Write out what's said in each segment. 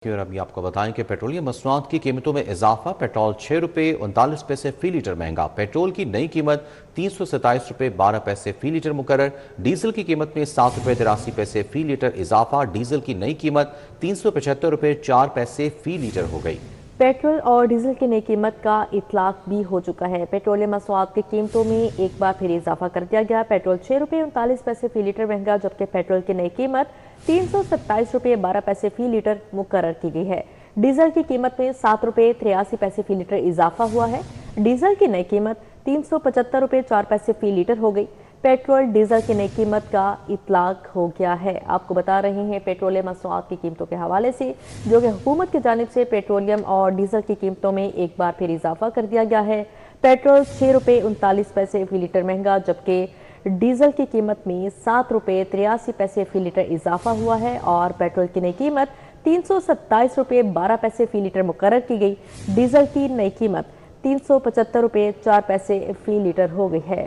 اور ابھی آپ کو بتائیں کہ پیٹرولیم مصنوعات کی قیمتوں میں اضافہ۔ پیٹرول 6 روپے 39 پیسے فی لیٹر مہنگا۔ پیٹرول کی نئی قیمت 327 روپے 12 پیسے فی لیٹر مقرر۔ ڈیزل کی قیمت میں 7 روپے 83 پیسے فی لیٹر اضافہ۔ ڈیزل کی نئی قیمت 375 روپے 4 پیسے فی لیٹر ہو گئی۔ پیٹرول اور ڈیزل کی نئی قیمت کا اطلاق بھی ہو چکا ہے۔ پیٹرولیم مصنوعات کی قیمتوں میں ایک بار پھر اضافہ کر دیا گیا۔ پیٹرول 6 روپے 39 پیسے فی لیٹر مہنگا، جبکہ پیٹرول کی نئی قیمت 327 روپے 12 پیسے فی لیٹر مقرر کی گئی ہے۔ ڈیزل کی قیمت میں 7 روپے 83 پیسے فی لیٹر اضافہ ہوا ہے۔ ڈیزل کی نئی قیمت 375 روپے 4 پیسے فی لیٹر ہو گئی۔ پیٹرول ڈیزل کی نئی قیمت کا اطلاق ہو گیا ہے۔ آپ کو بتا رہے ہیں پیٹرولیم مصنوعات کی قیمتوں کے حوالے سے، جو کہ حکومت کی جانب سے پیٹرولیم اور ڈیزل کی قیمتوں میں ایک بار پھر اضافہ کر دیا گیا ہے۔ پیٹرول 6 روپے 39 پیسے فی لیٹر مہنگا، جبکہ ڈیزل کی قیمت میں 7 روپے 83 پیسے فی لیٹر اضافہ ہوا ہے اور پیٹرول کی نئی قیمت 327 روپے 12 پیسے فی لیٹر مقرر کی گئی۔ ڈیزل کی نئی قیمت 375 روپے 4 پیسے فی لیٹر ہو گئی ہے۔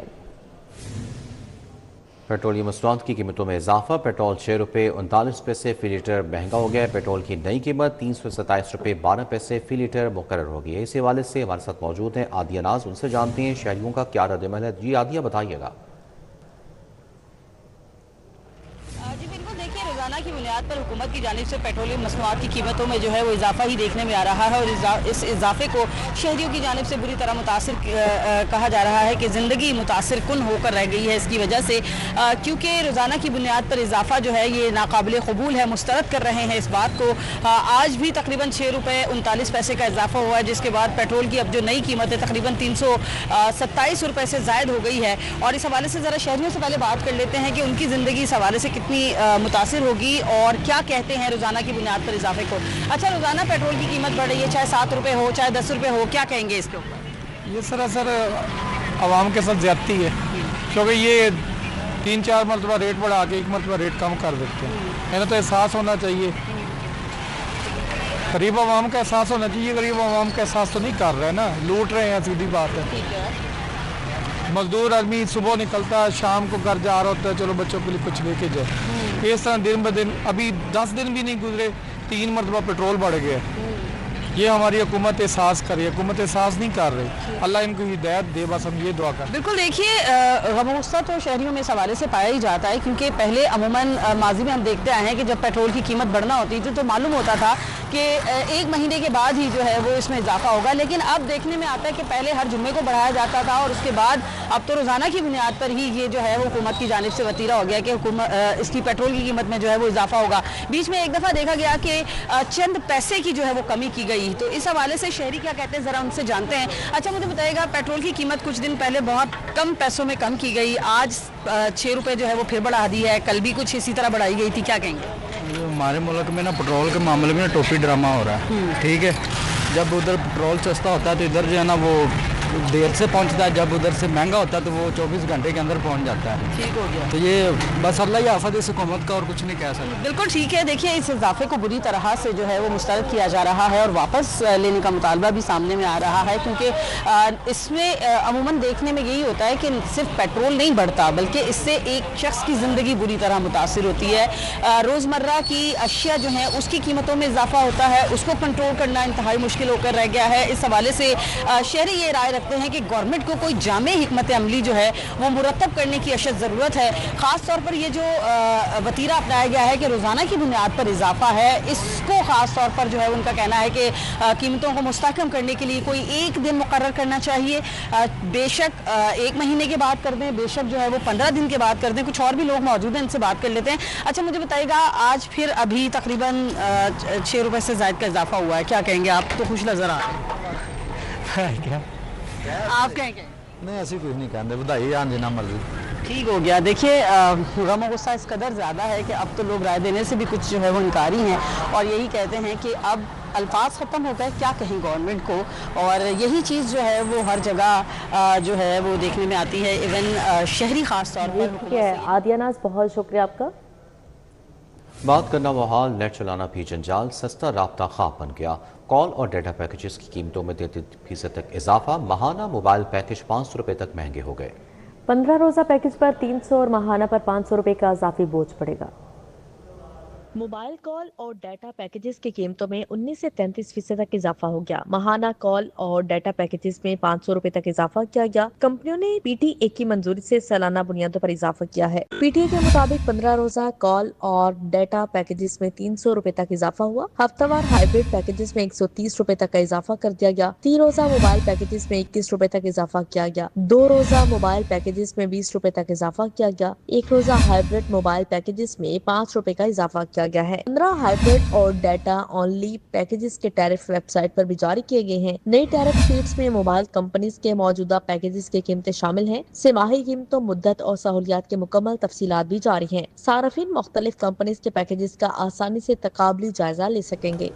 پیٹرولیم مصنوعات کی قیمتوں میں اضافہ۔ پیٹرول 6 روپے 39 پیسے فی لیٹر مہنگا ہو گیا۔ پیٹرول کی نئی قیمت 327 روپے 12 پیسے فی لیٹر مقرر ہو گئی ہے۔ اس حوالے سے ہمارے ساتھ موجود ہیں عادیہ ناز، ان سے جانتے ہیں شہریوں کا کیا رد عمل ہے۔ جی عادیہ، بتائیے گا۔ جی بالکل، دیکھیے روزانہ کی بنیاد پر حکومت کی جانب سے پیٹرولیم مصنوعات کی قیمتوں میں جو ہے وہ اضافہ ہی دیکھنے میں آ رہا ہے، اور اس اضافے کو شہریوں کی جانب سے بری طرح متاثر کہا جا رہا ہے کہ زندگی متاثر کن ہو کر رہ گئی ہے اس کی وجہ سے، کیونکہ روزانہ کی بنیاد پر اضافہ جو ہے یہ ناقابل قبول ہے۔ مسترد کر رہے ہیں اس بات کو۔ آج بھی تقریباً 6 روپے 39 پیسے کا اضافہ ہوا ہے، جس کے بعد پیٹرول کی اب جو نئی قیمت ہے تقریباً 327 روپے سے زائد ہو گئی ہے۔ اور اس حوالے سے ذرا شہریوں سے پہلے بات کر لیتے ہیں کہ ان کی زندگی اس حوالے سے کتنی متاثر ہوگی اور کیا کہتے ہیں روزانہ کی بنیاد پر اضافے کو۔ اچھا، روزانہ پیٹرول کی قیمت بڑھ رہی ہے، چاہے 7 روپے ہو چاہے 10 روپے ہو، کیا کہیں گے اس کے اوپر؟ یہ سراسر عوام کے ساتھ زیادتی ہے، کیونکہ یہ 3-4 مرتبہ ریٹ بڑھا کے 1 مرتبہ ریٹ کم کر دیتے ہیں۔ انہیں تو احساس ہونا چاہیے، غریب عوام کا احساس ہونا چاہیے۔ غریب عوام کا احساس تو نہیں کر رہے نا، لوٹ رہے ہیں، سیدھی بات ہے۔ مزدور آدمی صبح نکلتا ہے، شام کو گھر جا رہا ہوتا ہے، چلو بچوں کے لیے کچھ لے کے جائے۔ اس طرح دن بدن ابھی 10 دن بھی نہیں گزرے 3 مرتبہ پیٹرول بڑھ گیا۔ یہ ہماری حکومت احساس کرے، حکومت احساس نہیں کر رہی۔ اللہ ان کو ہدایت دے، بس ہم یہ دعا کریں۔ بالکل، دیکھیے غم و غصہ تو شہریوں میں اس حوالے سے پایا ہی جاتا ہے، کیونکہ پہلے عموماً ماضی میں ہم دیکھتے آئے ہیں کہ جب پیٹرول کی قیمت بڑھنا ہوتی تھی تو معلوم ہوتا تھا کہ 1 مہینے کے بعد ہی جو ہے وہ اس میں اضافہ ہوگا، لیکن اب دیکھنے میں آتا ہے کہ پہلے ہر جمعے کو بڑھایا جاتا تھا اور اس کے بعد اب تو روزانہ کی بنیاد پر ہی یہ جو ہے وہ حکومت کی جانب سے وتیرہ ہو گیا کہ اس کی پیٹرول کی قیمت میں جو ہے وہ اضافہ ہوگا۔ بیچ میں ایک دفعہ دیکھا گیا کہ چند پیسے کی جو ہے وہ کمی کی گئی، تو اس حوالے سے شہری کیا کہتے ہیں ذرا ان سے جانتے ہیں۔ اچھا، مجھے بتائیے گا، پیٹرول کی قیمت کچھ دن پہلے بہت کم پیسوں میں کم کی گئی، آج 6 روپے جو ہے وہ پھر بڑھا دی ہے، کل بھی کچھ اسی طرح بڑھائی گئی تھی، کیا کہیں گے؟ ہمارے ملک میں نا پیٹرول کے معاملے میں ٹوپی ڈرامہ ہو رہا ہے، ٹھیک ہے۔ جب ادھر پیٹرول سستا ہوتا ہے تو ادھر جو ہے نا وہ دیر سے پہنچتا ہے، جب ادھر سے مہنگا ہوتا ہے تو وہ 24 گھنٹے کے اندر پہنچ جاتا ہے۔ ٹھیک ہو گیا، تو یہ بس اللہ ہی آفت اس حکومت کا، اور کچھ نہیں کہہ سکتے۔ بالکل ٹھیک ہے۔ دیکھیے اس اضافے کو بری طرح سے جو ہے وہ مسترد کیا جا رہا ہے اور واپس لینے کا مطالبہ بھی سامنے میں آ رہا ہے، کیونکہ اس میں عموماً دیکھنے میں یہی ہوتا ہے کہ صرف پیٹرول نہیں بڑھتا بلکہ اس سے ایک شخص کی زندگی بری طرح متاثر ہوتی ہے۔ روزمرہ کی اشیاء جو ہیں اس کی قیمتوں میں اضافہ ہوتا ہے، اس کو کنٹرول کرنا انتہائی مشکل ہو کر رہ گیا ہے۔ اس حوالے سے شہری یہ رائے رکھتے ہیں کہ گورنمنٹ کو کوئی جامع حکمت عملی جو ہے وہ مرتب کرنے کی اشد ضرورت ہے۔ خاص طور پر یہ جو وتیرہ اپنایا گیا ہے کہ روزانہ کی بنیاد پر اضافہ ہے، اس کو خاص طور پر جو ہے ان کا کہنا ہے کہ قیمتوں کو مستحکم کرنے کے لیے کوئی ایک دن مقرر کرنا چاہیے۔ بے شک 1 مہینے کے بعد کر دیں، بے شک جو ہے وہ 15 دن کے بعد کر دیں۔ کچھ اور بھی لوگ موجود ہیں، ان سے بات کر لیتے ہیں۔ اچھا، مجھے بتائیے گا، آج پھر ابھی تقریباً 6 روپے سے زائد کا اضافہ ہوا ہے، کیا کہیں گے؟ آپ تو خوش نظر آ رہے ہیں، آپ کہیں گے؟ نہیں، ایسی کچھ نہیں کہتے، بدھائی آن جنا مرضی۔ ٹھیک ہو گیا۔ دیکھیے غم و غصہ اس قدر زیادہ ہے کہ اب تو لوگ رائے دینے سے بھی کچھ جو ہے وہ انکاری ہیں اور یہی کہتے ہیں کہ اب الفاظ ختم ہو گئے، کیا کہیں گورنمنٹ کو، اور یہی چیز جو ہے وہ ہر جگہ جو ہے وہ دیکھنے میں آتی ہے، ایون شہری خاص طور پر۔ عادیہ ناز، بہت شکریہ آپ کا۔ بات کرنا محال، نیٹ چلانا بھی جنجال، سستا رابطہ خواب بن گیا۔ کال اور ڈیٹا پیکیجز کی قیمتوں میں 33% تک اضافہ، ماہانہ موبائل پیکیج 500 روپے تک مہنگے ہو گئے۔ 15 روزہ پیکیج پر 300 اور ماہانہ پر 500 روپے کا اضافی بوجھ پڑے گا۔ मोबाइल कॉल और डाटा पैकेजेस की कीमतों में 19 से 33% तक इजाफा हो गया। माहाना कॉल और डाटा पैकेजेस में 500 रुपए तक इजाफा किया गया। कंपनियों ने पीटीए की मंजूरी से सालाना बुनियादों पर इजाफा किया है। पीटीए के मुताबिक 15 रोजा कॉल और डाटा पैकेजेस में 300 रुपए तक इजाफा हुआ। हफ्तावार हाइब्रिड पैकेजेस में 130 रुपए तक का इजाफा कर दिया गया। 3 रोजा मोबाइल पैकेजेस में 21 रुपए तक इजाफा किया गया। 2 रोजा मोबाइल पैकेजेस में 20 रुपए तक इजाफा किया गया। 1 रोजा हाइब्रिड मोबाइल पैकेजेस में 5 रुपए का इजाफा किया गया है। 15 हाइब्रिड और डाटा ओनली पैकेजेस के टैरिफ वेबसाइट पर भी जारी किए गए हैं। नई टैरिफ शीट्स में मोबाइल कंपनीज के मौजूदा पैकेजेस की कीमतें शामिल हैं। सिमाही कीमतों, मुद्दत और सहूलियात के मुकम्मल तफसीलात भी जारी हैं। सार्फिन मुख्तलिफ कंपनीज के पैकेजेस का आसानी से तकाबली जायजा ले सकेंगे।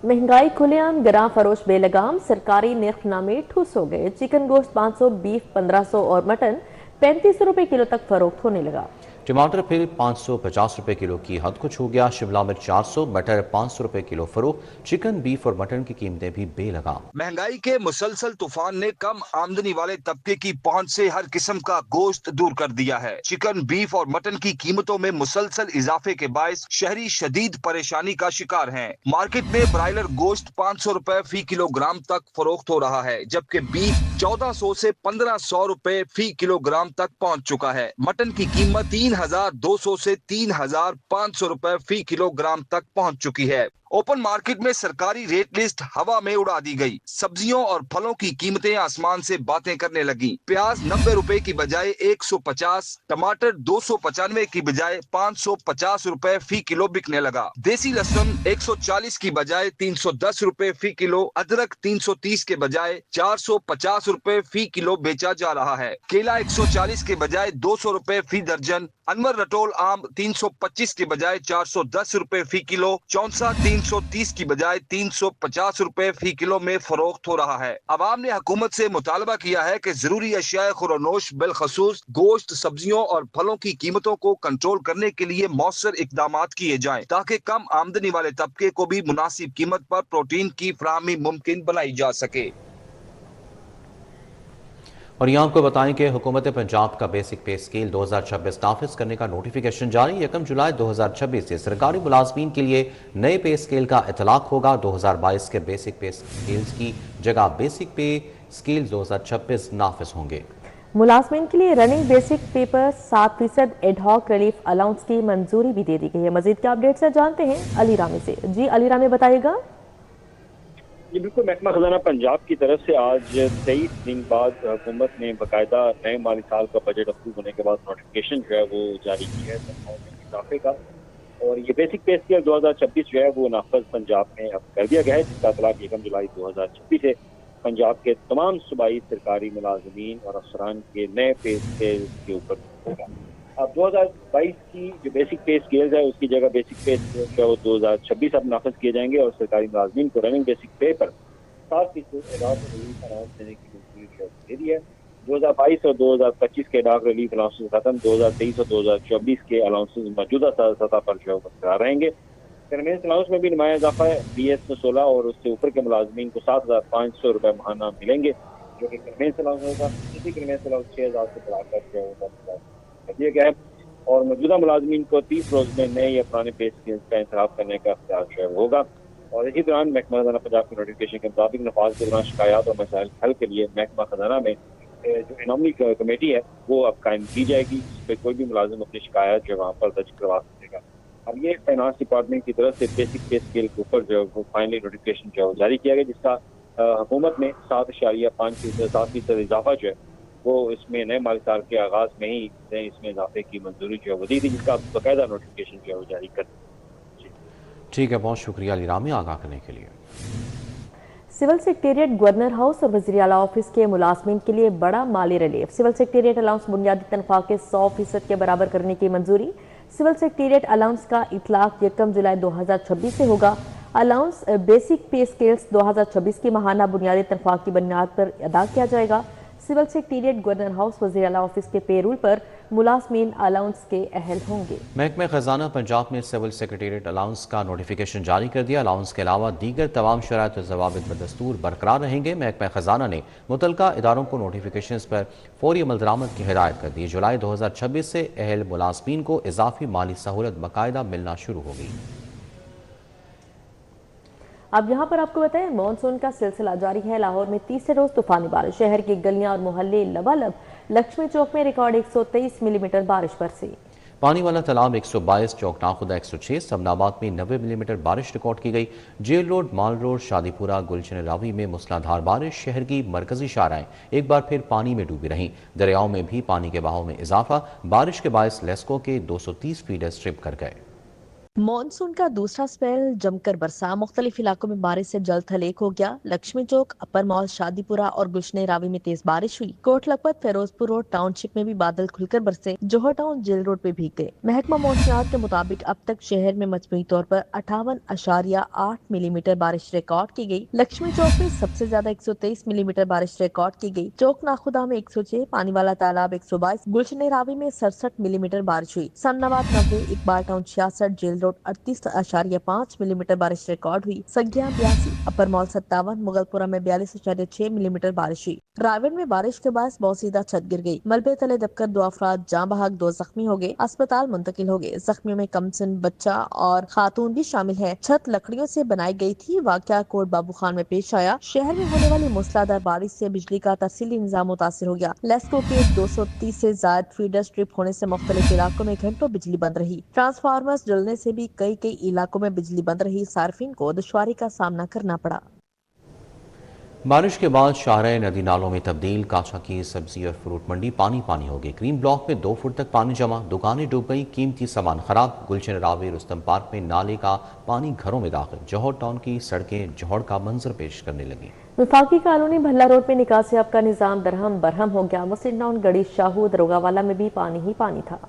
महंगाई खुलेआम, गिरां फरोश बेलगाम, सरकारी निर्खनामे ठूस हो गए। चिकन गोश्त 500, बीफ 1500 और मटन 3500 रुपए किलो तक फरोख्त होने लगा। टमाटर फिर 550 रुपए किलो की हद को छू गया। शिमला मिर्च 400, मटर 500 रुपए किलो फरोख्त। चिकन, बीफ और मटन की कीमतें भी बेलगाम। महंगाई के मुसलसल तूफान ने कम आमदनी वाले तबके की पहुंच से हर किस्म का गोश्त दूर कर दिया है। चिकन, बीफ और मटन की कीमतों में मुसलसल इजाफे के बायस शहरी शदीद परेशानी का शिकार हैं। मार्केट में ब्रायलर गोश्त 500 रुपए फी किलोग्राम तक फरोख्त हो रहा है, जबकि बीफ 1400 से 1500 रुपए फी किलोग्राम तक पहुंच चुका है। मटन की कीमत 3200 से 3500 रुपए फी किलोग्राम तक पहुंच चुकी है। ओपन मार्केट में सरकारी रेट लिस्ट हवा में उड़ा दी गई। सब्जियों और फलों की कीमतें आसमान से बातें करने लगी। प्याज 90 रुपए की बजाय 150, टमाटर 295 की बजाय 550 रुपए फी किलो बिकने लगा। देसी लहसुन 140 की बजाय 310 रुपए फी किलो, अदरक 330 के बजाय 450 रुपए फी किलो बेचा जा रहा है। केला 140 के बजाय 200 रुपए फी दर्जन, अनवर रटोल आम 325 के बजाय 410 रुपए फी किलो, चौंसा 330 की बजाय 350 रुपए फी किलो में फरोख्त हो रहा है। अवाम ने हुकूमत से मुतालबा किया है कि जरूरी अशिया खुरानोश बिलखसूस गोश्त, सब्जियों और फलों की कीमतों को कंट्रोल करने के लिए मौसर इकदाम किए जाएं, ताकि कम आमदनी वाले तबके को भी मुनासिब कीमत पर प्रोटीन की फराहमी मुमकिन बनाई जा सके। और यहाँ आपको बताएं कि हुकूमत पंजाब का बेसिक पे स्केल 2026 नाफिज करने का नोटिफिकेशन जारी। 1 जुलाई 2026 से सरकारी मुलाजमीन के लिए नए पे स्केल का इतलाक होगा। 2022 के बेसिक पे स्केल्स की जगह बेसिक पे स्केल 2026 नाफिज होंगे। मुलाजमीन के लिए रनिंग बेसिक पे पर 7% एडहॉक रिलीफ अलाउंस की मंजूरी भी दे दी गई है। मजीद के अपडेट्स से जानते हैं अली रामी से। जी अली रामी, बताइएगा। जी बिल्कुल, महकमा खजाना पंजाब की तरफ से आज 23 दिन बाद हुकूमत ने बाकायदा नए माली साल का बजट अप्रूव होने के बाद नोटिफिकेशन जो है वो जारी किया है इजाफे का। और ये बेसिक पे स्केल 2026 जो है वो नाफज पंजाब में अब कर दिया गया है, जिसका इतलाक 1 जुलाई 2026 से पंजाब के तमाम सूबाई सरकारी मुलाजमीन और अफसरान के नए पे स्केल के ऊपर होगा। अब 2022 की जो बेसिक पे स्केल्स है उसकी जगह बेसिक पे जो है वो 2026 अब नाफिज किए जाएंगे और सरकारी मुलाजमीन को रनिंग बेसिक पे पर 7% एडहॉक रिलीफ अलाउंस देने की मंजूरी दे दी है। 2022 और 2025 के एडहॉक रिलीफ अलाउंसेज खत्म, 2023 और 2024 के अलाउंसेज मौजूदा सतह पर जो है बरकरार रहेंगे। कन्वेंस अलाउंस में भी नुमाया इजाफा है। BS में 16 और उससे ऊपर के मुलाजमीन को 7500 रुपए माहाना मिलेंगे, जो कि कन्वेंस अलाउंस होगा। इसी कन्वेंस अलाउंस 6000 से बढ़ाकर जो है दिया गया है। और मौजूदा मुलाजमीन को 30 रोज में नए या पुराने पे स्केल्स का इंतखाब करने का अख्तियार जो है होगा। और इसी दौरान महकमा खजाना पंजाब के नोटिफिकेशन के मुताबिक नफाज के दौरान शिकायत और मसाइल हल के लिए महकमा खजाना में जो इनामी कमेटी है वो अब कायम की जाएगी, जिस पर कोई भी मुलाजिम अपनी शिकायत जो वहाँ पर दर्ज करवा सकेगा। अब ये फाइनेंस डिपार्टमेंट की तरफ से बेसिक पे स्केल के ऊपर जो है वो फाइनली नोटिफिकेशन जो है जारी किया गया, जिसका हुकूमत ने 7.5% इजाफा जो है वो इसमें नए माली साल के आगाज में ही इसमें इजाफे की मंजूरी जो है वो दी थी, जिसका बाकायदा नोटिफिकेशन जो है वो जारी कर। ठीक है, बहुत शुक्रिया अली रामी आगाह करने के लिए। सिविल सेक्रेटेरिएट, गवर्नर हाउस और वज़ीर आला ऑफिस के मुलाजमीन के लिए बड़ा माली रिलीफ। सिविल सेक्रेटेरिएट अलाउंस बुनियादी तनख्वाह के 100% के बराबर करने की मंजूरी। सिविल सेक्रेटेरिएट अलाउंस का इतलाक 1 जुलाई 2026 से होगा। अलाउंस बेसिक पे स्केल्स 2026 की माहाना बुनियादी तनख्वाह की बुनियाद पर अदा किया जाएगा। सिविल सेक्रेटेरिएट, गवर्नर हाउस, वज़ीर आला ऑफिस के पेरूल पर मुलाजमीन अलाउंस के अहल होंगे। महकमा खजाना पंजाब में सिविल सेक्रेटेरिएट अलाउंस का नोटिफिकेशन जारी कर दिया। अलाउंस के अलावा दीगर तमाम शराइत और ज़वाबित बदस्तूर बरकरार रहेंगे। महकमा खजाना ने मुतलका इदारों को नोटिफिकेशन पर फौरी अमल दरामद की हिदायत कर दी। जुलाई 2026 से अहल मुलाजमीन को इजाफी माली सहूलत बाकायदा मिलना शुरू होगी। अब यहाँ पर आपको बताएं, मानसून का सिलसिला जारी है। लाहौर में तीसरे रोज तूफानी बारिश, शहर की गलियां और मोहल्ले लबालब। लक्ष्मी चौक में रिकॉर्ड 123 मिलीमीटर बारिश बरसी। पानी वाला तालाब 122, चौक नाखुदा 106, सबनाबाद में 90 मिलीमीटर बारिश रिकॉर्ड की गई। जेल रोड, माल रोड, शादीपुरा, गुलशन रावी में मूसलाधार बारिश। शहर की मरकजी शाराएं एक बार फिर पानी में डूबी रहीं। दरियाओं में भी पानी के बहाव में इजाफा। बारिश के बायस लेस्को के 230 फीडर स्ट्रिप कर गए। मानसून का दूसरा स्पेल जमकर बरसा, मुख्तलिफ इलाकों में बारिश से जल थलेक हो गया। लक्ष्मी चौक, अपर मॉल, शादीपुरा और गुलशन रावी में तेज बारिश हुई। कोट लखपत, फिरोजपुर रोड, टाउनशिप में भी बादल खुलकर बरसे। जोहर टाउन, जेल रोड पे भीग गए। महकमा मौसमियात के मुताबिक अब तक शहर में मजमूई तौर पर 58.8 मिलीमीटर बारिश रिकॉर्ड की गई। लक्ष्मी चौक में सबसे ज्यादा 123 मिलीमीटर बारिश रिकॉर्ड की गई। चौक नाखुदा में 106, पानी वाला तालाब 122, गुलशन रावी में 67 मिलीमीटर बारिश हुई। Samanabad 90, Iqbal Town 66, Jail Road 38.5 millimetre बारिश रिकॉर्ड हुई। संज्ञा 82, अपर मॉल 57, मुगलपुरा में 42.6 मिलीमीटर बारिश हुई। रायवन में बारिश के बाद बोसीदा छत गिर गई। मलबे तले दबकर 2 अफराद जाँ बहक, 2 जख्मी हो गए, अस्पताल मुंतकिल हो गए। जख्मियों में कमसिन बच्चा और खातून भी शामिल है। छत लकड़ियों से बनाई गई थी। वाकया कोट बाबू खान में पेश आया। शहर में होने वाली मूसलाधार बारिश से बिजली का तफसीली निजाम मुतासिर हो गया। लेस्को के 230 से ज्यादा फीडर स्ट्रिप होने से मुख्तलिफ इलाकों में घंटों बिजली बंद रही। ट्रांसफार्मर्स जलने से भी कई इलाकों में बिजली बंद रही। सार्फिन को दुश्वारी का सामना करना पड़ा। बारिश के बाद शाहराह नदी नालों में तब्दील। काछा की सब्जी और फ्रूट मंडी पानी पानी हो गई। क्रीम ब्लॉक में 2 फुट तक पानी जमा, दुकानें डूब गई, कीमती सामान खराब। गुलशन रावी, रुस्तम पार्क में नाले का पानी घरों में दाखिल। जौहर टाउन की सड़कें जौहर का मंजर पेश करने लगी। वफाकी कॉलोनी भल्ला रोड में निकासियाब का निजाम दरहम बरहम हो गया। मुस्लिम टाउन, गड़ी शाहू, दरोगावाला में भी पानी ही पानी था।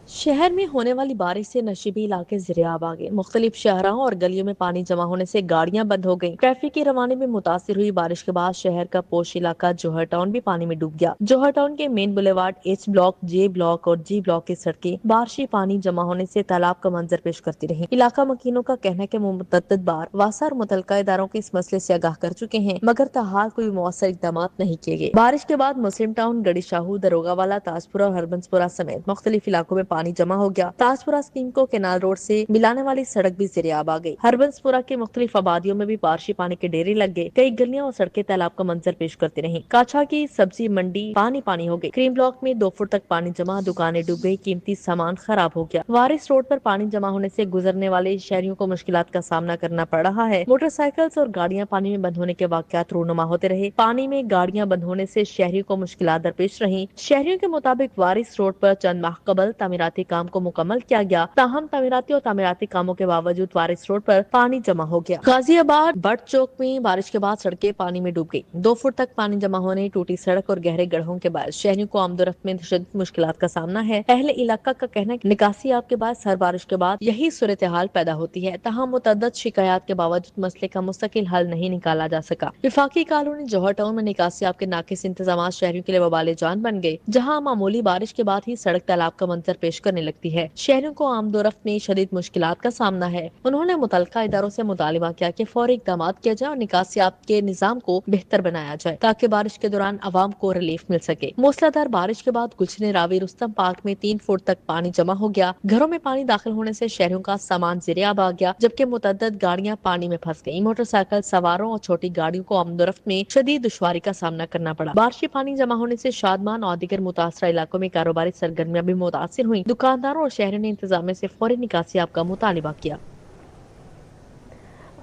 शहर में होने वाली बारिश से नशीबी इलाके ज़िरियाब आ गए। मुख्तलिफ शहरों और गलियों में पानी जमा होने से गाड़ियां बंद हो गईं। ट्रैफिक की रवानी में मुतासिर हुई बारिश के बाद शहर का पोश इलाका जौहर टाउन भी पानी में डूब गया। जौहर टाउन के main boulevard, H block, J block और G ब्लॉक की सड़कें बारिशी पानी जमा होने से तालाब का मंजर पेश करती रही। इलाका मकीनों का कहना है कि मुतअद्दिद बार वासा और मुतलका इदारों को इस मसले से आगाह कर चुके हैं, मगर ताहाल कोई मौसर इकदाम नहीं किए गए। बारिश के बाद मुस्लिम टाउन, गड़ी शाहू, दरोगावाला, ताजपुरा और हरबंसपुरा समेत मुख्तलिफ इलाकों में पानी जमा हो गया। ताजपुरा स्कीम को केनाल रोड से मिलाने वाली सड़क भी ज़िरियाब आ गई। हरबंसपुरा के मुख्तलिफ आबादियों में भी बारिशी पानी के डेरे लग गए। कई गलियां और सड़कें तालाब का मंजर पेश करती रहीं। काछा की सब्जी मंडी पानी पानी हो गई। क्रीम ब्लॉक में 2 फुट तक पानी जमा, दुकानें डूब गई, कीमती सामान खराब हो गया। वारिस रोड पर पानी जमा होने से गुजरने वाले शहरियों को मुश्किलात का सामना करना पड़ रहा है। मोटरसाइकिल्स और गाड़ियां पानी में बंद होने के वाकयात रूनुमा होते रहे। पानी में गाड़ियां बंद होने से शहरियों को मुश्किलात दरपेश रही। शहरियों के मुताबिक वारिस रोड पर चंद माह कबल तामीराती काम को मुकम्मल किया गया, ताहम तामीराती कामों के बावजूद वारिस रोड पर पानी जमा हो गया। गाजियाबाद बट चौक में बारिश के बाद सड़कें पानी में डूब गई। 2 फुट तक पानी जमा होने, टूटी सड़क और गहरे गड्ढों के बाद शहरियों को आमदोरफ्त में शदीद मुश्किलात का सामना है। अहले इलाका का कहना है कि निकासी आपके बाद हर बारिश के बाद यही सूरत हाल पैदा होती है। ताहम मुतअद्दिद शिकायत के बावजूद मसले का मुस्तकिल हल नहीं निकाला जा सका। वफाकी कॉलोनी जौहर टाउन में निकासी आपके नाकिस इंतजाम शहरियों के लिए वबाले जान बन गए, जहाँ मामूली बारिश के बाद ही सड़क तालाब का मंजर पेश करने लगती है। शहरियों को आमदोरफ्त में शदीद मुश्किलात का सामना है। उन्होंने मुतल्लिका इदारों से मुतालिबा किया कि फौरी इक़दाम किया जाए और निकासियात के निजाम को बेहतर बनाया जाए, ताकि बारिश के दौरान आवाम को रिलीफ मिल सके। मूसलाधार बारिश के बाद गुलशन रावी, रुस्तम पार्क में 3 फुट तक पानी जमा हो गया। घरों में पानी दाखिल होने से शहरियों का सामान ज़िरियाब आ गया, जबकि मुतअद्दिद गाड़ियां पानी में फंस गयी। मोटरसाइकिल सवारों और छोटी गाड़ियों को आमदोरफ्त में शदीद दुश्वारी का सामना करना पड़ा। बारिशी पानी जमा होने से शादमान और दीगर मुतासरा इलाकों में कारोबारी सरगर्मियां भी मुतासिर हुई। दुकानदारों और शहरियों ने इंतजाम से फौरी निकासी आपका मुतालिबा किया।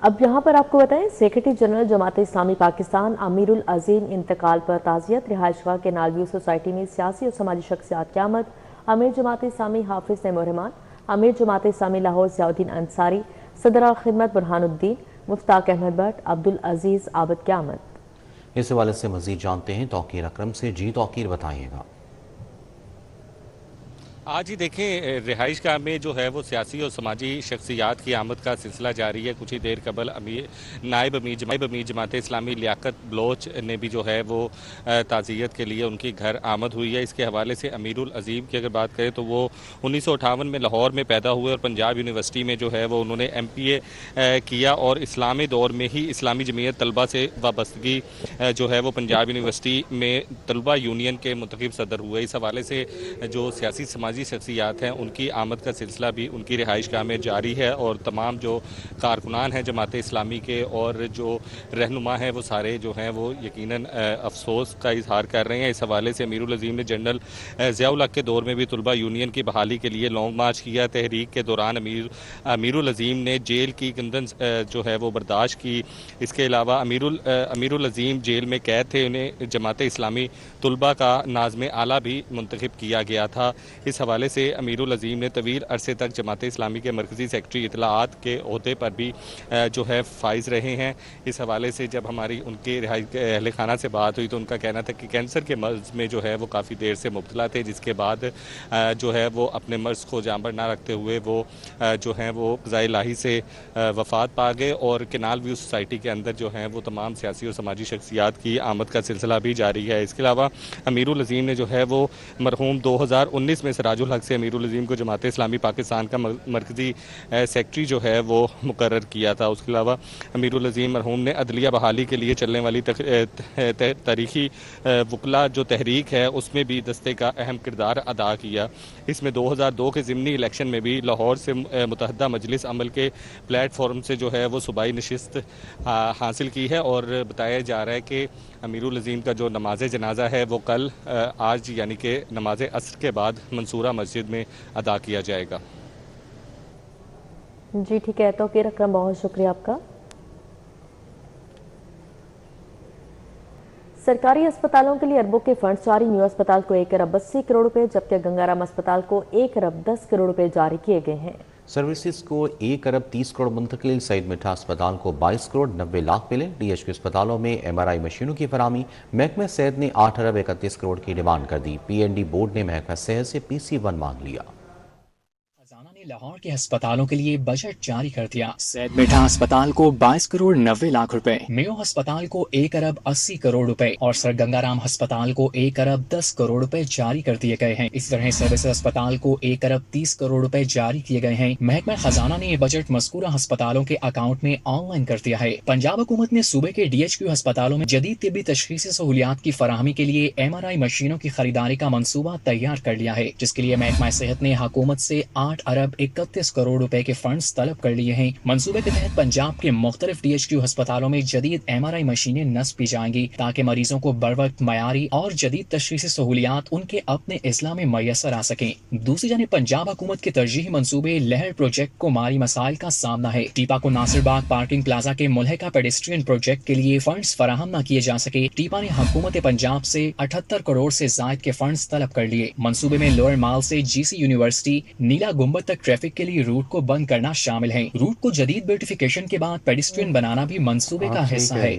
अब यहाँ पर आपको बताएं, सेक्रेटरी जनरल जमात इस्लामी पाकिस्तान अमीरुल अजीम इंतकाल पर ताज़ियत। रिहायशगाह के नालव्यू सोसाइटी में सियासी और समाजी शख्सियात की आमद। अमीर जमात इस्लामी हाफिज नईमुर रहमान, अमीर जमात इस्लामी लाहौर ज़ियाउद्दीन अंसारी, सदर अल खिदमत बुरहानुद्दीन, मुफ्ताक अहमद भट्ट, अब्दुल अजीज आबद की आमद। इस हवाले से मजीद जानते हैं तौकीर अकरम से। जी तौकीर, बताइएगा। آج ہی دیکھیں رہائش گاہ میں جو ہے وہ سیاسی اور سماجی شخصیات کی آمد کا سلسلہ جاری ہے. کچھ ہی دیر قبل نائب امیر جماعت اسلامی لیاقت بلوچ نے بھی جو ہے وہ تعزیت کے لیے ان کی گھر آمد ہوئی ہے. اس کے حوالے سے امیر العظیم کی اگر بات کریں تو وہ 1958 میں لاہور میں پیدا ہوئے اور پنجاب یونیورسٹی میں جو ہے وہ انہوں نے MPA کیا اور اسلامی دور میں ہی اسلامی جمعیت طلبہ سے وابستگی جو ہے وہ پنجاب یونیورسٹی میں طلبہ یونین کے منتخب صدر ہوئے. اس حوالے سے جو سیاسی سماجی شخصیات ہیں ان کی آمد کا سلسلہ بھی ان کی رہائش گاہ میں جاری ہے اور تمام جو کارکنان ہیں جماعت اسلامی کے اور جو رہنما ہیں وہ سارے جو ہیں وہ یقیناً افسوس کا اظہار کر رہے ہیں. اس حوالے سے امیر العظیم نے جنرل ضیاء الحق کے دور میں بھی طلبہ یونین کی بحالی کے لیے لانگ مارچ کیا. تحریک کے دوران امیر العظیم نے جیل کی گندن جو ہے وہ برداشت کی. اس کے علاوہ امیر العظیم جیل میں قید تھے. انہیں جماعت اسلامی طلبہ کا ناظم اعلیٰ بھی منتخب کیا گیا تھا. اس حوالے سے امیر العظیم نے طویل عرصے تک جماعت اسلامی کے مرکزی سیکرٹری اطلاعات کے عہدے پر بھی جو ہے فائز رہے ہیں. اس حوالے سے جب ہماری ان کے اہل خانہ سے بات ہوئی تو ان کا کہنا تھا کہ کینسر کے مرض میں جو ہے وہ کافی دیر سے مبتلا تھے, جس کے بعد جو ہے وہ اپنے مرض کو جاں بر نہ رکھتے ہوئے وہ جو ہیں وہ قضائے الہی سے وفات پا گئے. اور کنال ویو سوسائٹی کے اندر جو ہیں وہ تمام سیاسی اور سماجی شخصیات کی آمد کا سلسلہ بھی جاری ہے. اس کے علاوہ امیر العظیم نے جو ہے وہ مرحوم 2019 میں سراج الحق سے امیر العظیم کو جماعت اسلامی پاکستان کا مرکزی سیکرٹری جو ہے وہ مقرر کیا تھا. اس کے علاوہ امیر العظیم مرحوم نے عدلیہ بحالی کے لیے چلنے والی تاریخی وکلا جو تحریک ہے اس میں بھی دستے کا اہم کردار ادا کیا. اس میں 2002 کے ضمنی الیکشن میں بھی لاہور سے متحدہ مجلس عمل کے پلیٹ فارم سے جو ہے وہ صوبائی نشست حاصل کی ہے. اور بتایا جا رہا ہے کہ امیر العظیم کا جو نماز جنازہ ہے وہ کل آج یعنی کہ نماز عصر کے بعد منصورہ مسجد میں ادا کیا جائے گا. جی ٹھیک ہے, توقیر اکرم بہت شکریہ آپ کا. سرکاری اسپتالوں کے لیے اربوں کے فنڈز جاری. نیو اسپتال کو 1 ارب 80 کروڑ روپے جبکہ گنگارام اسپتال کو 1 ارب 10 کروڑ روپے جاری کیے گئے ہیں. سروسز کو 1 ارب 30 کروڑ منتقل. سعید مٹھا اسپتال کو 22 کروڑ 90 لاکھ ملے. DHQ اسپتالوں میں MRI مشینوں کی فراہمی. محکمہ صحت نے 8 ارب 31 کروڑ کی ڈیمانڈ کر دی. PND بورڈ نے محکمہ صحت سے PC1 مانگ لیا. لاہور کے ہسپتالوں کے لیے بجٹ جاری کر دیا. سید مٹھا اسپتال کو 22 کروڑ 90 لاکھ روپے, میو ہسپتال کو 1 ارب 80 کروڑ روپے اور سر گنگارام ہسپتال کو 1 ارب 10 کروڑ روپے جاری کر دیے گئے ہیں. اس طرح سروسز اسپتال کو 1 ارب 30 کروڑ روپے جاری کیے گئے ہیں. محکمہ خزانہ نے یہ بجٹ مذکورہ ہسپتالوں کے اکاؤنٹ میں آن لائن کر دیا ہے. پنجاب حکومت نے صوبے کے DHQ ہسپتالوں میں جدید طبی تشخیصی سہولیات کی فراہمی کے لیے MRI مشینوں کی خریداری کا منصوبہ تیار کر لیا ہے, جس کے لیے محکمہ صحت نے حکومت سے 8 ارب 31 کروڑ روپے کے فنڈز طلب کر لیے ہیں. منصوبے کے تحت پنجاب کے مختلف DHQ ہسپتالوں میں جدید MRI مشینیں نصب کی جائیں گی تاکہ مریضوں کو بروقت معیاری اور جدید تشخیصی سہولیات ان کے اپنے اضلاع میں میسر آ سکیں. دوسری جانب پنجاب حکومت کے ترجیحی منصوبے لہر پروجیکٹ کو مالی مسائل کا سامنا ہے. ٹیپا کو ناصر باغ پارکنگ پلازا کے ملحقہ پیڈسٹرین پروجیکٹ کے لیے فنڈز فراہم نہ کیے جا سکے. ٹیپا نے حکومت پنجاب سے 78 کروڑ سے زائد کے فنڈز طلب کر لیے. منصوبے میں لوئر مال سے GC یونیورسٹی نیلا گنبد تک ٹریفک کے لیے روٹ کو بند کرنا شامل ہے. روٹ کو جدید بیوٹیفیکیشن کے بعد پیڈسٹرین بنانا بھی منصوبے کا حصہ ہے.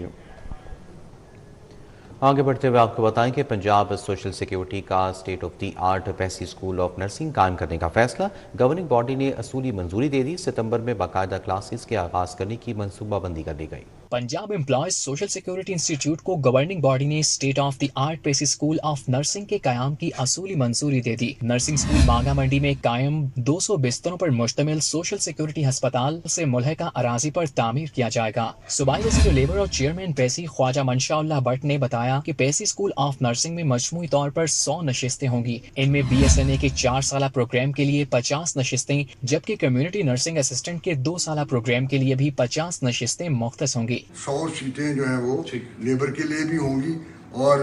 آگے بڑھتے ہوئے آپ کو بتائیں کہ پنجاب سوشل سیکیورٹی کا state of the art PESSI school of nursing قائم کرنے کا فیصلہ. گورننگ باڈی نے اصولی منظوری دے دی. ستمبر میں باقاعدہ کلاسز کے آغاز کرنے کی منصوبہ بندی کر دی گئی. Punjab employees social security institute کو گورننگ باڈی نے state of the art PESSI school of nursing کے قیام کی اصولی منظوری دے دی. نرسنگ اسکول مانگا منڈی میں قائم 200 بستروں پر مشتمل سوشل سیکیورٹی ہسپتال سے ملحقہ اراضی پر تعمیر کیا جائے گا. صوبائی وزیر لیبر اور چیئرمین پیسی خواجہ منشاء اللہ بٹ نے بتایا کہ پیسی اسکول آف نرسنگ میں مجموعی طور پر 100 نشستیں ہوں گی. ان میں BSNA کے 4 سالہ پروگرام کے لیے 50 نشستیں جبکہ کمیونٹی نرسنگ اسسٹنٹ کے 2 سالہ پروگرام کے لیے بھی 50 نشستیں مختص ہوں گی. 100 سیٹیں جو ہیں وہ لیبر کے لیے بھی ہوں گی اور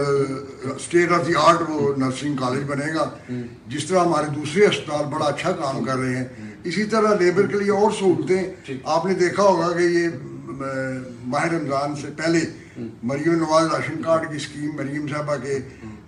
اسٹیٹ آف دی آرٹ وہ نرسنگ کالج بنے گا. جس طرح ہمارے دوسرے اسپتال بڑا اچھا کام کر رہے ہیں, اسی طرح لیبر کے لیے اور سہولتیں. آپ نے دیکھا ہوگا کہ یہ ماہ رمضان سے پہلے مریم نواز راشن کارڈ کی اسکیم مریم صاحبہ کے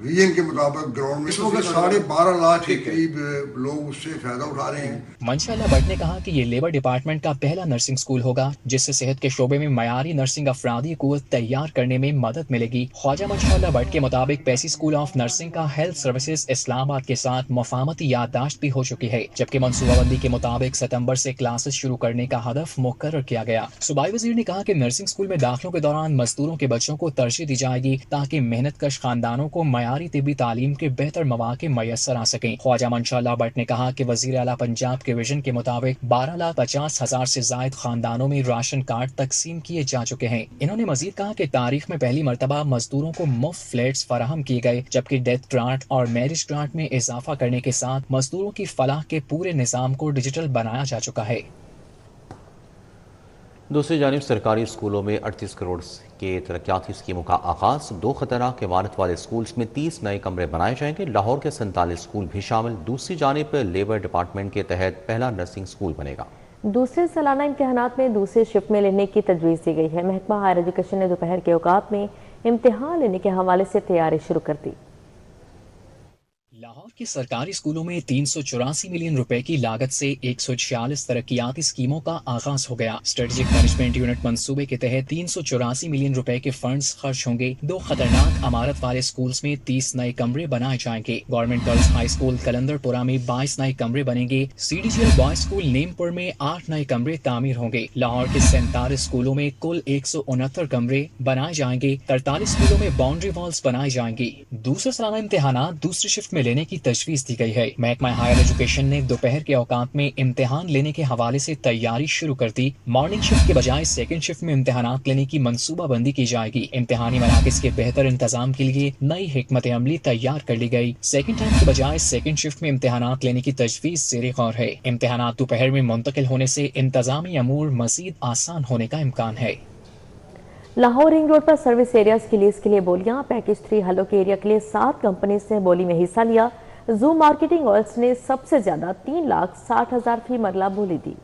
विजन के मुताबिक ग्राउंड में इस वक्त 12.5 लाख के करीब लोग उससे फायदा उठा रहे हैं। मंशाल्लाह भट्ट ने कहा कि ये लेबर डिपार्टमेंट का पहला नर्सिंग स्कूल होगा जिससे सेहत के शोबे में मयारी नर्सिंग अफरादी कुव्वत तैयार करने में मदद मिलेगी। ख्वाजा मंशाल्लाह भट्ट के मुताबिक पैसी स्कूल ऑफ नर्सिंग का हेल्थ सर्विसेज इस्लामाबाद के साथ मफाहमती याददाश्त भी हो चुकी है, जबकि मनसूबाबंदी के मुताबिक सितंबर से क्लासेस शुरू करने का हदफ मुकर्रर किया गया। सूबाई वजीर ने कहा कि नर्सिंग स्कूल में दाखिलों के दौरान मजदूरों के बच्चों को तरजीह दी जाएगी ताकि मेहनत कश खानदानों को मयारी तिब्बी तालीम के बेहतर मौके मैसर आ सकें। ख्वाजा मंशाल्लाह भट्ट ने कहा कि वजीर आला पंजाब के विजन के मुताबिक 12,50,000 से जायद खानदानों में राशन कार्ड तकसीम किए जा चुके हैं। इन्होंने मजीद कहा कि तारीख में पहली मरतबा मजदूरों को मुफ्त फ्लैट्स फराहम किए गए, जबकि डेथ ग्रांट और मैरिज ग्रांट में इजाफा करने के साथ मजदूरों की फलाह के पूरे निज़ाम को डिजिटल बनाया जा चुका है। दूसरी जानिब सरकारी स्कूलों में 38 करोड़ के तरक्याती स्कीमों का आगाज। 2 खतरनाक इमारत वाले स्कूल्स में 30 नए कमरे बनाए जाएंगे। लाहौर के 47 स्कूल भी शामिल। दूसरी जानिब लेबर डिपार्टमेंट के तहत पहला नर्सिंग स्कूल बनेगा। दूसरे सालाना इम्तिहानात में दूसरे शिफ्ट में लेने की तजवीज़ दी गई है। महकमा हायर एजुकेशन ने दोपहर के औकात में इम्तिहान लेने के हवाले से तैयारी शुरू कर दी। लाहौर के सरकारी स्कूलों में 384 मिलियन रुपए की लागत से 146 तरक्याती स्कीमों का आगाज हो गया। स्ट्रेटेजिक मैनेजमेंट यूनिट मंसूबे के तहत 384 मिलियन रुपए के फंड्स खर्च होंगे। 2 खतरनाक इमारत वाले स्कूल्स में 30 नए कमरे बनाए जाएंगे। गवर्नमेंट गर्ल्स हाई स्कूल कलंदरपुरा में 22 नए कमरे बनेंगे। CDGL बॉयज स्कूल नीमपुर में 8 नए कमरे तामीर होंगे। लाहौर के 47 स्कूलों में कुल 169 कमरे बनाए जाएंगे। 43 स्कूलों में बाउंड्री वॉल्स बनाई जाएंगी। दूसरा सालाना इम्तिहानात दूसरी शिफ्ट में लेने की तजवीज दी गई है। महकमा हायर एजुकेशन ने दोपहर के औकात में इम्तिहान लेने के हवाले से तैयारी शुरू कर दी। मॉर्निंग शिफ्ट के बजाय सेकंड शिफ्ट में इम्तिहानात लेने की मंसूबा बंदी की जाएगी। इम्तिहानी मराकज के बेहतर इंतजाम के लिए नई हिकमत अमली तैयार कर ली गई। सेकंड टाइम के बजाय सेकंड शिफ्ट में इम्तिहानात लेने की तजवीज ज़ेरे गौर है। इम्तिहानात दोपहर में मुंतकिल होने से इंतजामी अमूर मजीद आसान होने का इम्कान है। लाहौर रिंग रोड पर सर्विस एरियाज की लीज के लिए बोलियां। पैकेज 3 हलो के एरिया के लिए 7 कंपनीज ने बोली में हिस्सा लिया। जूम मार्केटिंग ऑयल्स ने सबसे ज्यादा 3,60,000 फी मरला बोली दी।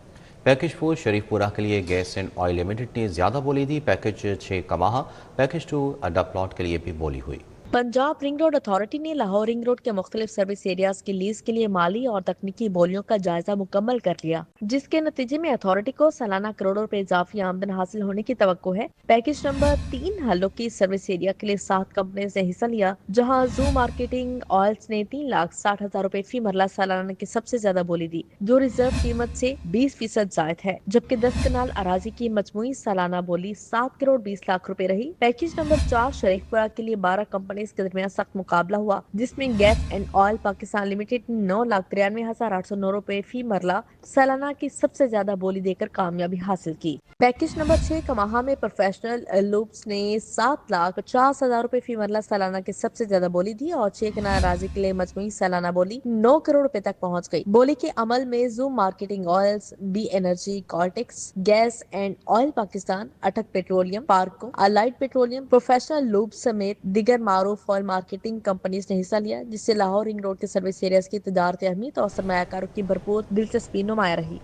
पैकेज 4 शरीफपुरा के लिए गैस एंड ऑयल लिमिटेड ने ज्यादा बोली दी। पैकेज 6 कमाहा, पैकेज 2 अड्डा प्लॉट के लिए भी बोली हुई। पंजाब रिंग रोड अथॉरिटी ने लाहौर रिंग रोड के मुख्तलिफ सर्विस एरियाज की लीज के लिए माली और तकनीकी बोलियों का जायजा मुकम्मल कर लिया, जिसके नतीजे में अथॉरिटी को सालाना करोड़ों रुपए इजाफी आमदन हासिल होने की तवक्को है। पैकेज नंबर 3 हल्लों की सर्विस एरिया के लिए 7 कंपनीज ने हिस्सा लिया, जहां जू मार्केटिंग ऑयल्स ने 3,60,000 रुपए फी मरला सालाना की सबसे ज्यादा बोली दी, जो रिजर्व कीमत से 20% जायद है। जबकि 10 कनाल अराजी की मजमूई सालाना बोली 7 करोड़ 20 लाख रुपए रही। पैकेज नंबर 4 शरीफपुरा के लिए 12 कंपनी के दरमियान सख्त मुकाबला हुआ, जिसमें gas and oil Pakistan limited 9,93,809 रुपए फी मरला सालाना की सबसे ज्यादा बोली देकर कामयाबी हासिल की। पैकेज नंबर 6 कमाहा में प्रोफेशनल लूप्स ने 7,50,000 रुपए फी मरला सालाना की सबसे ज्यादा बोली दी और 6 कनाल राजी के लिए मजमूई सालाना बोली 9 करोड़ रुपए तक पहुंच गई। बोली के अमल में Zoom marketing oils, Be Energy, Caltex, gas and oil Pakistan, Attock petroleum, PARCO, Allied Petroleum, professional loop समेत दिगर मारूफ ऑयल मार्केटिंग कंपनीज ने हिस्सा लिया, जिससे लाहौर रिंग रोड के सर्विस एरियाज की तजारती अहमियत और सरमायाकारों की भरपूर दिलचस्पी नुमाया रही।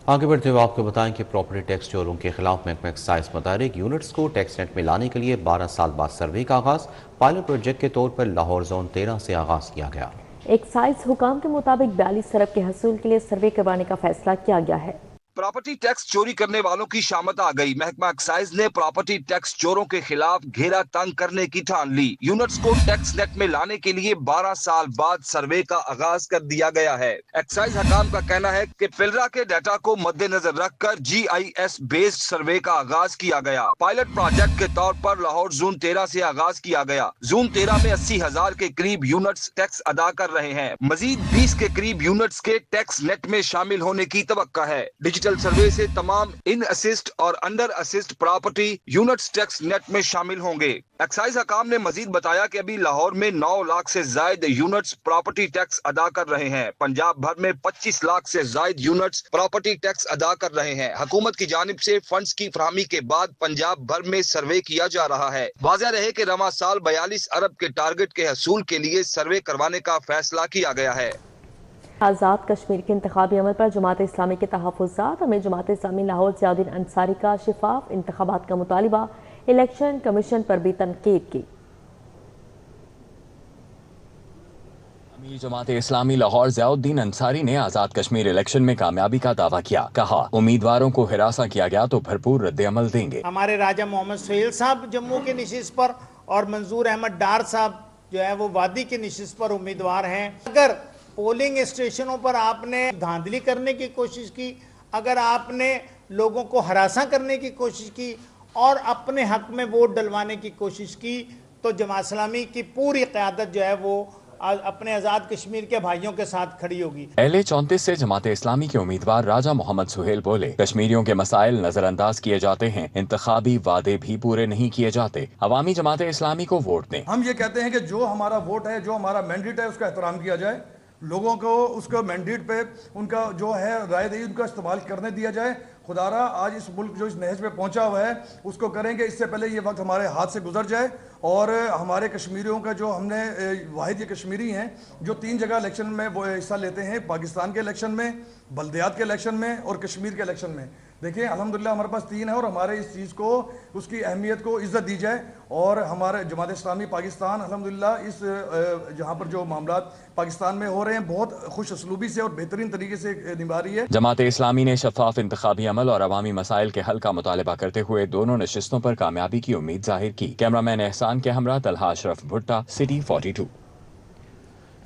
आगे बढ़ते हुए आपको बताएं कि प्रॉपर्टी टैक्स चोरों के खिलाफ महकमा एक्साइज मुताबिक यूनिट्स को टैक्स नेट में लाने के लिए 12 साल बाद सर्वे का आगाज। पायलट प्रोजेक्ट के तौर पर लाहौर जोन 13 से आगाज किया गया। एक्साइज हुकाम के मुताबिक 42 अरब के हसूल के लिए सर्वे करवाने का फैसला किया गया है। प्रॉपर्टी टैक्स चोरी करने वालों की शामत आ गई। महकमा एक्साइज ने प्रॉपर्टी टैक्स चोरों के खिलाफ घेरा तंग करने की ठान ली। यूनिट्स को टैक्स नेट में लाने के लिए 12 साल बाद सर्वे का आगाज कर दिया गया है। एक्साइज हकाम का कहना है कि पिलरा के डाटा को मद्देनजर रखकर GIS बेस्ड सर्वे का आगाज किया गया। पायलट प्रोजेक्ट के तौर पर लाहौर जोन 13 से आगाज किया गया। जोन 13 में 80,000 के करीब यूनिट्स टैक्स अदा कर रहे हैं। मजीद 20 के करीब यूनिट्स के टैक्स नेट में शामिल होने की तवक्का है। डिजिटल सर्वे से तमाम इन असिस्ट और under assist property units tax net में शामिल होंगे। एक्साइज हकाम ने मजीद बताया कि अभी लाहौर में 9 लाख से जायद यूनिट्स प्रॉपर्टी टैक्स अदा कर रहे हैं। पंजाब भर में 25 लाख से जायद यूनिट्स प्रॉपर्टी टैक्स अदा कर रहे हैं। हुकूमत की जानिब से फंड्स की फराहमी के बाद पंजाब भर में सर्वे किया जा रहा है। वाज़ेह रहे कि रवा साल 42 अरब के टारगेट के हसूल के लिए सर्वे करवाने का फैसला किया गया है। आज़ाद कश्मीर के इंतखाबी अमल पर जमात इस्लामी के तहफ़्फ़ुज़ात में जमात इस्लामी लाहौर ज़ियाउद्दीन अंसारी का शिफाफ इंतखाबात का मुतालिबा, इलेक्शन कमीशन पर भी तनकीद की। जमात इस्लामी लाहौर ज़ियाउद्दीन अंसारी ने आज़ाद कश्मीर इलेक्शन में कामयाबी का दावा किया। कहा उम्मीदवारों को हिरासा किया गया तो भरपूर रद्द-ए-अमल देंगे। हमारे राजा मोहम्मद सुहेल साहब जम्मू के निशिस्त पर और मंजूर अहमद डार साहब जो है वो वादी के निशिस्त पर उम्मीदवार हैं। अगर पोलिंग स्टेशनों पर आपने धांधली करने की कोशिश की, अगर आपने लोगों को हरासा करने की कोशिश की और अपने हक में वोट डलवाने की कोशिश की, तो जमात इस्लामी की पूरी क़यादत जो है वो अपने आज़ाद कश्मीर के भाइयों के साथ खड़ी होगी। LA 34 से जमात इस्लामी के उम्मीदवार राजा मोहम्मद सुहेल बोले, कश्मीरियों के मसाइल नजरअंदाज किए जाते हैं, इंतखाबी वादे भी पूरे नहीं किए जाते। अवामी जमात इस्लामी को वोट दें। हम ये कहते हैं कि जो हमारा वोट है, जो हमारा मैंडेट है, उसका एहतराम किया जाए, लोगों को उसका मैंडेट पे उनका जो है राय दही उनका इस्तेमाल करने दिया जाए। खुदारा आज इस मुल्क जो इस नहज पे पहुंचा हुआ है उसको करेंगे, इससे पहले ये वक्त हमारे हाथ से गुजर जाए और हमारे कश्मीरियों का जो हमने वाहिद ये कश्मीरी हैं जो 3 जगह इलेक्शन में वो हिस्सा लेते हैं, पाकिस्तान के इलेक्शन में, बल्दियात के इलेक्शन में और कश्मीर के इलेक्शन में। देखिए अल्हम्दुलिल्लाह हमारे पास 3 है और हमारे इस चीज़ को उसकी अहमियत को इज़्ज़त दी जाए और हमारे जमात इस्लामी पाकिस्तान अल्हम्दुलिल्लाह इस जहाँ पर जो मामलात पाकिस्तान में हो रहे हैं बहुत खुश असलूबी से और बेहतरीन तरीके से निभा रही है। जमात इस्लामी ने शफाफ इंतखाबी अमल और अवामी मसाइल के हल का मुतालबा करते हुए दोनों नशिस्तों पर कामयाबी की उम्मीद जाहिर की। कैमरामैन एहसान के हमरा तलहा अशरफ भुट्टा, सिटी 42।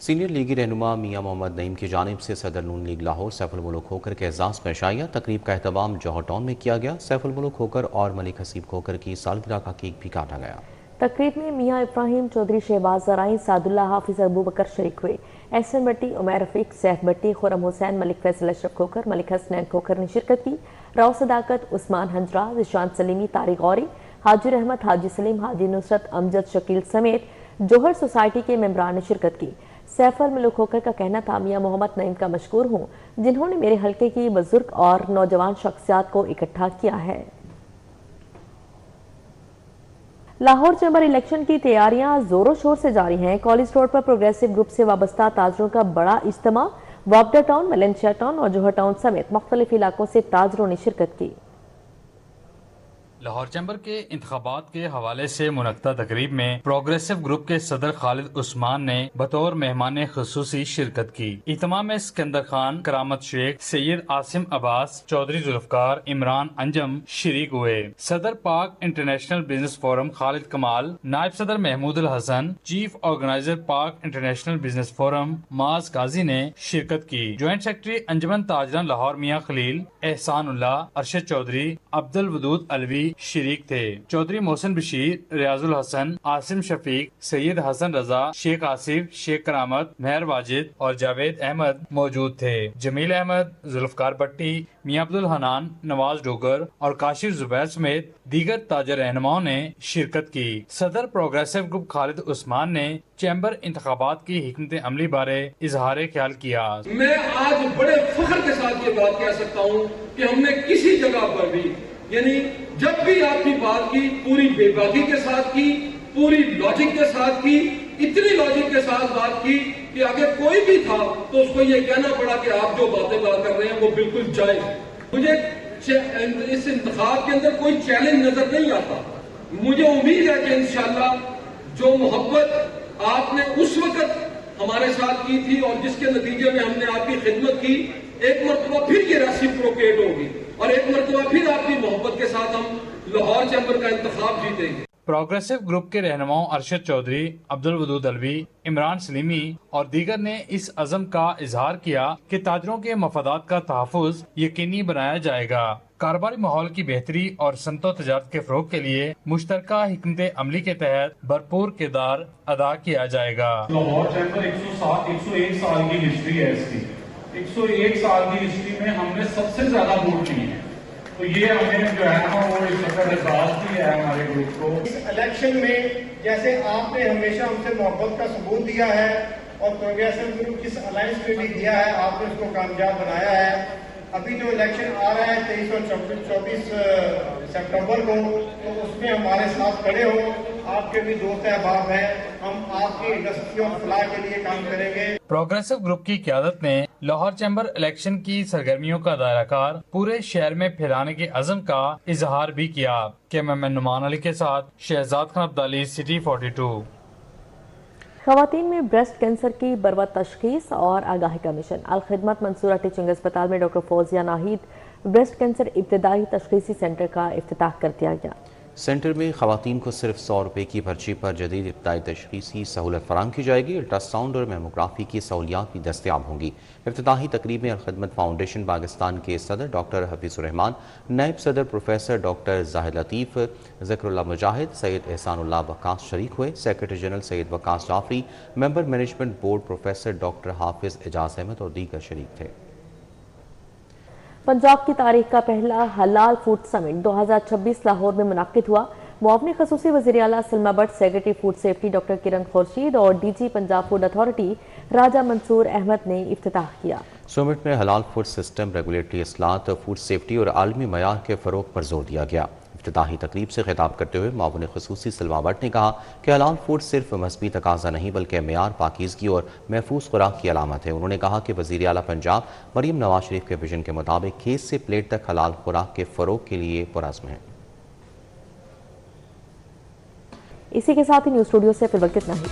सीनियर लीगी रहनुमा मियां मोहम्मद नईम की जानिब से सदर नून लीग लाहौर सैफुल मुल्क खोकर के एजाज़ में शाया। तकरीब का एहतमाम जौहर टाउन में किया गया। सैफुल मुल्क खोकर और मलिक हसीब खोकर की सालगिरह का केक भी काटा गया। तकरीब में मियां इब्राहिम चौधरी, शहबाज ज़राई, सादुल्ला हाफिज, अबू बकर शरीक हुए। एहसन भट्टी, उमैर रफीक, सैफ भट्टी, खुरम हुसैन, मलिक फैसल अशरफ खोकर, मलिक हसनैन खोकर ने शिरकत की। राव सदाकत, उस्मान हंजरा, जिशान सलीमी, तारिक गौरी, हाजी रहमत, हाजी सलीम, हाजी नुसरत, अमजद शकील समेत जौहर सोसाइटी के मेंबरान ने शिरकत की। सैफुल मुल्क खोकर का कहना था, मियां मोहम्मद नईम का मशकूर हूँ जिन्होंने मेरे हल्के की बुजुर्ग और नौजवान शख्सियात को इकट्ठा किया है। लाहौर चैम्बर इलेक्शन की तैयारियां जोरों शोर से जारी हैं। कॉलेज रोड पर प्रोग्रेसिव ग्रुप से वाबस्ता ताजरों का बड़ा इज्तिमा, वापडा टाउन, मलेंशिया टाउन और जौहर टाउन समेत मुख्तलिफ इलाकों से ताजरों ने शिरकत की। लाहौर चैम्बर के इंतखाबात के हवाले से मुनक्ता तकरीब में प्रोग्रेसिव ग्रुप के सदर खालिद उस्मान ने बतौर मेहमान खुसूसी शिरकत की। इज्तिमा में सिकंदर खान, करामत शेख, सैयद आसिम अब्बास, चौधरी जुल्फकार, इमरान अंजम शरीक हुए। सदर पाक इंटरनेशनल बिजनेस फोरम खालिद कमाल, नायब सदर महमूद अल हसन, चीफ ऑर्गेनाइजर पाक इंटरनेशनल बिजनेस फोरम माज गाजी ने शिरकत की। ज्वाइंट सेक्रेटरी अंजुमन ताजरान लाहौर मियां खलील, एहसानुल्लाह, अरशद चौधरी, अब्दुल वदूद अलवी शरीक थे। चौधरी मोहसिन बशीर, रियाजुल हसन, आसिम शफीक, सैयद हसन रजा, शेख आसिफ, शेख करामत, मेहर वाजिद और जावेद अहमद मौजूद थे। जमील अहमद, जुल्फकार भट्टी, मियां अब्दुल हनान, नवाज डोगर और काशिफ जुबैर समेत दीगर ताजर रहनुमाओं ने शिरकत की। सदर प्रोग्रेसिव ग्रुप खालिद उस्मान ने चैम्बर इंतखाबात की हिकमत अमली बारे इजहार ख्याल किया। मैं आज बड़े फख्र के साथ ये बात कह सकता हूँ कि हमने किसी जगह पर भी यानी जब भी आपकी बात की पूरी बेबाकी के साथ की, पूरी लॉजिक के साथ की, इतनी लॉजिक के साथ बात की कि अगर कोई भी था तो उसको ये कहना पड़ा कि आप जो बात कर रहे हैं वो बिल्कुल जायज। मुझे इस इंतखाब के अंदर कोई चैलेंज नजर नहीं आता। मुझे उम्मीद है कि इंशाल्लाह जो मोहब्बत आपने उस वक्त हमारे साथ की थी और जिसके नतीजे में हमने आपकी खिदमत की, एक मरतबा फिर ये रेसिप्रोकेट होगी और एक मरतबा फिर आपकी मोहब्बत के साथ हम लाहौर चैम्बर का इंतखाब जीतेंगे। प्रोग्रेसिव ग्रुप के रहनुमाओं अरशद चौधरी, अब्दुल वदूद अलवी, इमरान सलीमी और दीगर ने इस अज़म का इजहार किया कि ताजरों के मफादात का तहफ़्फ़ुज़ यकीनी बनाया जाएगा। कारोबारी माहौल की बेहतरी और सनअत तजारत के फ़रोग़ के लिए मुश्तरका हिकमत अमली के तहत भरपूर किरदार अदा किया जाएगा। लाहौर चैम्बर 101 साल की हिस्ट्री है इसकी। 101 साल की हिस्ट्री में हमने सबसे ज्यादा वोट लिए हैं, तो ये हमें जो है ना वो इस वक्त एहसास भी है हमारे ग्रुप को। इस इलेक्शन में जैसे आपने हमेशा हमसे मोहब्बत का सबूत दिया है और प्रोग्रेसिव ग्रुप जिस अलायंस में भी दिया है आपने उसको कामयाब बनाया है। अभी जो इलेक्शन आ रहा है 23 और 24 सितंबर को, तो उसमें हमारे साथ खड़े हो, आपके भी दोस्त अहबाब हैं, हम आपकी इंडस्ट्री और फलाह के लिए काम करेंगे। प्रोग्रेसिव ग्रुप की क़यादत ने लाहौर चैम्बर इलेक्शन की सरगर्मियों का दायराकार पूरे शहर में फैलाने के अज़म का इजहार भी किया। कैमरामैन नुमान अली के साथ शहजाद खान अब्दाली, सिटी 42। खवातीन में ब्रेस्ट कैंसर की बरवक्त तशखीस और आगाही का मिशन। अल-खिदमत मंसूरा टीचिंग अस्पताल में doctor Fauzia Nahid breast cancer इब्तदाई तशखीसी सेंटर का इफ्तिताह कर दिया गया। सेंटर में खवातीन को सिर्फ 100 रुपये की पर्ची पर जदीद इब्तदाई तशखीसी सहूलत फराहम की जाएगी। अल्ट्रासाउंड और मेमोग्राफी की सहूलियात भी दस्तियाब होंगी। इफ्तिताही तकरीब में अल-खिदमत फाउंडेशन पाकिस्तान के सदर डॉक्टर हफीजुर्रहमान, नायब सदर प्रोफेसर डॉक्टर जाहिद लतीफ़, ज़िक्रुल्लाह मुजाहिद, सैयद एहसानुल्लाह वक्कास शरीक हुए। Secretary general Syed Waqas Jafri, member management board professor doctor Hafiz Ejaz Ahmed और दीगर शरीक थे। पंजाब की तारीख का पहला हलाल फूड समिट 2026 लाहौर में मुनक्किद हुआ। मुआवनी खसूसी वज़ीर आला Salma Bhatti, secretary food safety doctor Kiran Khurshid और DG Punjab food authority Raja Mansoor Ahmed ने इफ्तिताह किया। समिट में हलाल फूड सिस्टम, रेगुलेटरी इस्लाहत, फूड सेफ्टी और आलमी मयार के फ़रोग पर जोर दिया गया। इफ्तिताही तकरीब से खिताब करते हुए मुआवनी खसूसी सलमा भट्ट ने कहा कि हलाल फूड सिर्फ मजहबी तकाजा नहीं बल्कि मेयार, पाकीज़गी और महफूज खुराक की अलामत है। उन्होंने कहा कि वज़ीर आला पंजाब मरीम नवाज शरीफ के विजन के मुताबिक खेत से प्लेट तक हलाल खुराक के फ़रोग के लिए पुरज़्म है। इसी के साथ ही न्यूज़ स्टूडियो से फिर वक्त इतना ही।